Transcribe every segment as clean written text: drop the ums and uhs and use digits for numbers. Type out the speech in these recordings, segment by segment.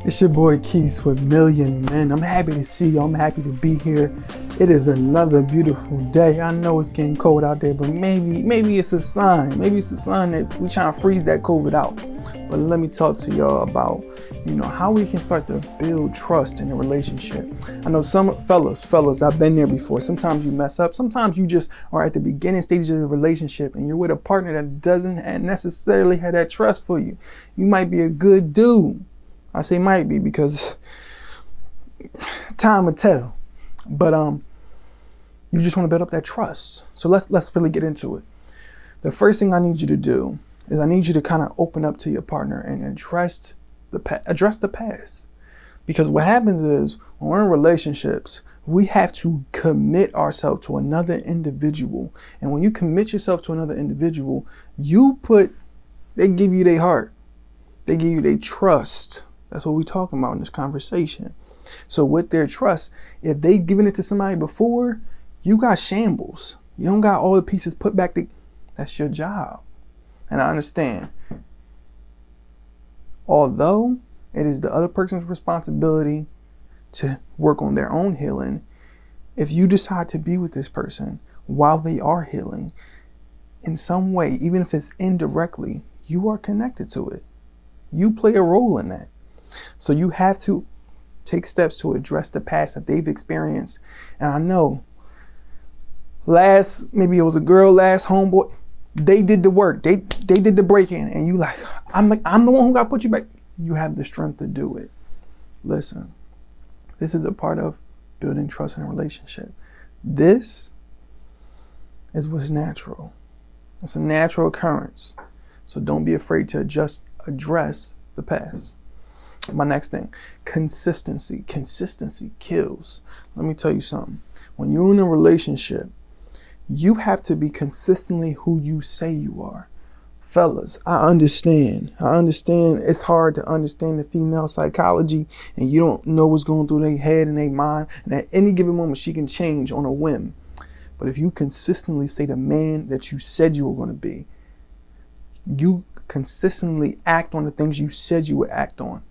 It's your boy Keith with Million Men. I'm happy to see you. I'm happy to be here. It is another beautiful day. I know it's getting cold out there, but maybe it's a sign. Maybe it's a sign that we're trying to freeze that COVID out. But let me talk to y'all about, how we can start to build trust in a relationship. I know some fellas, I've been there before. Sometimes you mess up. Sometimes you just are at the beginning stages of a relationship and you're with a partner that doesn't necessarily have that trust for you. You might be a good dude. I say might be because time will tell. But you just want to build up that trust. So let's really get into it. The first thing I need you to do is I need you to kind of open up to your partner and address the past. Because what happens is when we're in relationships, we have to commit ourselves to another individual. And when you commit yourself to another individual, they give you their heart. They give you their trust. That's what we're talking about in this conversation. So with their trust, if they've given it to somebody before, you got shambles. You don't got all the pieces put back. That's your job. And I understand. Although it is the other person's responsibility to work on their own healing, if you decide to be with this person while they are healing, in some way, even if it's indirectly, you are connected to it. You play a role in that. So you have to take steps to address the past that they've experienced. And I know maybe it was a girl, last homeboy, they did the work. They did the break-in. And you I'm the one who got to put you back. You have the strength to do it. Listen, this is a part of building trust in a relationship. This is what's natural. It's a natural occurrence. So don't be afraid to address the past. My next thing, consistency. Consistency kills. Let me tell you something. When you're in a relationship, you have to be consistently who you say you are. Fellas, I understand. It's hard to understand the female psychology and you don't know what's going through their head and their mind. And at any given moment, she can change on a whim. But if you consistently say the man that you said you were going to be, you consistently act on the things you said you would act on,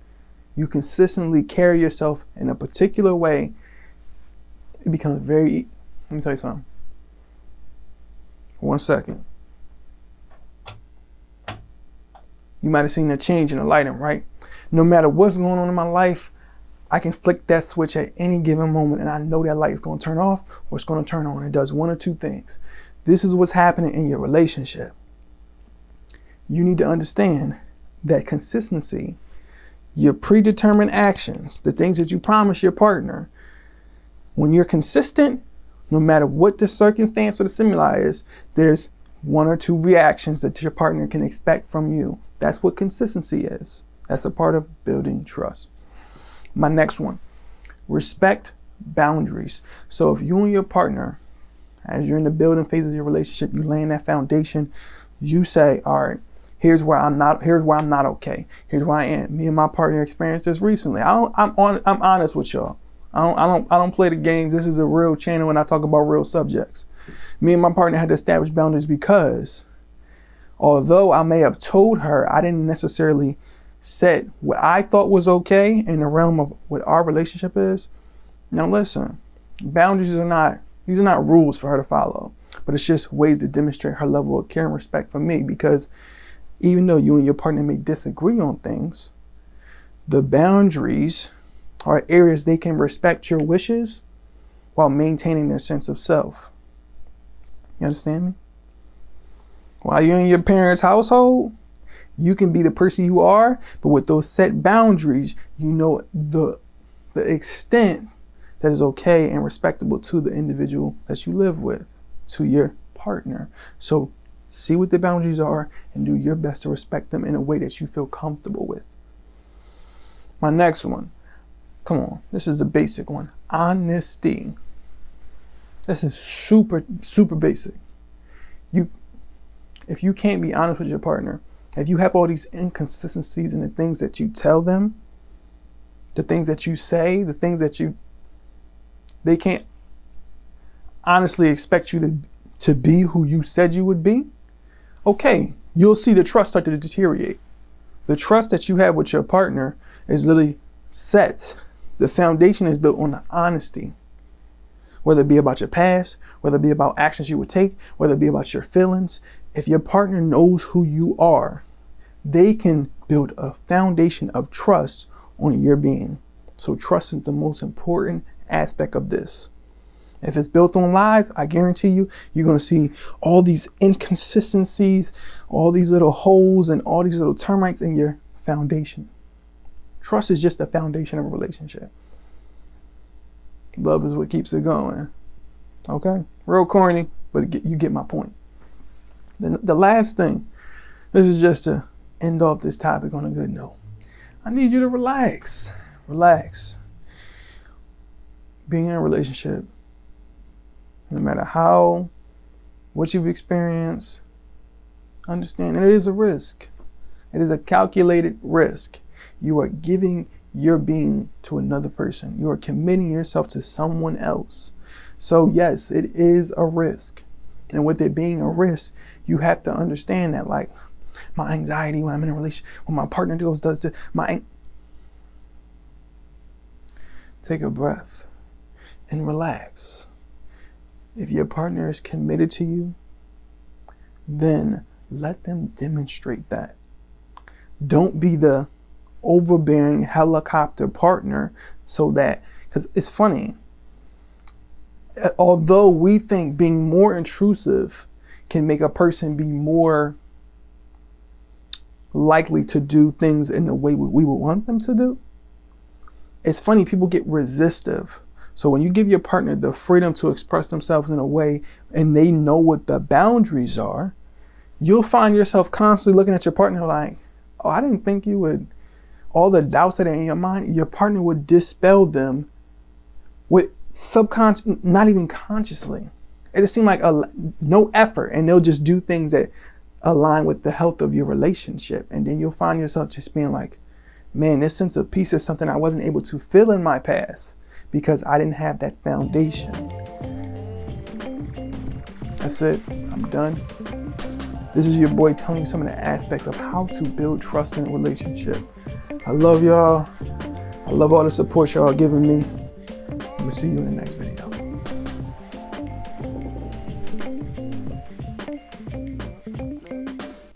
you consistently carry yourself in a particular way, it becomes let me tell you something. 1 second. You might have seen a change in the lighting, right? No matter what's going on in my life, I can flick that switch at any given moment and I know that light is going to turn off or it's going to turn on. It does one or two things. This is what's happening in your relationship. You need to understand that consistency, your predetermined actions, the things that you promise your partner, when you're consistent, no matter what the circumstance or the stimuli is, there's one or two reactions that your partner can expect from you. That's what consistency is. That's a part of building trust. My next one, respect boundaries. So if you and your partner, as you're in the building phase of your relationship, you lay in that foundation, you say, all right, here's where I'm not okay. Here's where I am. Me and my partner experienced this recently. I'm honest with y'all. I don't play the games. This is a real channel and I talk about real subjects. Me and my partner had to establish boundaries because although I may have told her, I didn't necessarily set what I thought was okay in the realm of what our relationship is. Now listen, boundaries are not rules for her to follow, but it's just ways to demonstrate her level of care and respect for me, because even though you and your partner may disagree on things, the boundaries are areas they can respect your wishes while maintaining their sense of self. You understand me? While you're in your parents' household, you can be the person you are, but with those set boundaries, you know the extent that is okay and respectable to the individual that you live with, to your partner. So see what the boundaries are and do your best to respect them in a way that you feel comfortable with. My next one, come on, this is a basic one. Honesty. This is super, super basic. If you can't be honest with your partner, if you have all these inconsistencies in the things that you tell them, the things that you say, the things that they can't honestly expect you to be who you said you would be, okay, you'll see the trust start to deteriorate. The trust that you have with your partner is literally set, the foundation is built on the honesty, whether it be about your past, whether it be about actions you would take, whether it be about your feelings. If your partner knows who you are, they can build a foundation of trust on your being. So trust is the most important aspect of this. If it's built on lies, I guarantee you, you're going to see all these inconsistencies, all these little holes and all these little termites in your foundation. Trust is just the foundation of a relationship. Love is what keeps it going. Okay? Real corny, but you get my point. Then the last thing, this is just to end off this topic on a good note. I need you to relax. Relax. Being in a relationship, no matter what you've experienced, understand it is a risk. It is a calculated risk. You are giving your being to another person. You are committing yourself to someone else. So yes, it is a risk. And with it being a risk, you have to understand that, like, my anxiety when I'm in a relationship, when my partner does this, take a breath and relax. If your partner is committed to you, then let them demonstrate that. Don't be the overbearing helicopter partner, so that, because it's funny, although we think being more intrusive can make a person be more likely to do things in the way we would want them to do, it's funny, people get resistive. So when you give your partner the freedom to express themselves in a way and they know what the boundaries are, you'll find yourself constantly looking at your partner like, oh, I didn't think you would. All the doubts that are in your mind, your partner would dispel them with subconscious, not even consciously. It'll seem like no effort, and they'll just do things that align with the health of your relationship. And then you'll find yourself just being like, man, this sense of peace is something I wasn't able to feel in my past because I didn't have that foundation. That's it. I'm done. This is your boy telling you some of the aspects of how to build trust in a relationship. I love y'all. I love all the support y'all giving me. I'm gonna see you in the next video.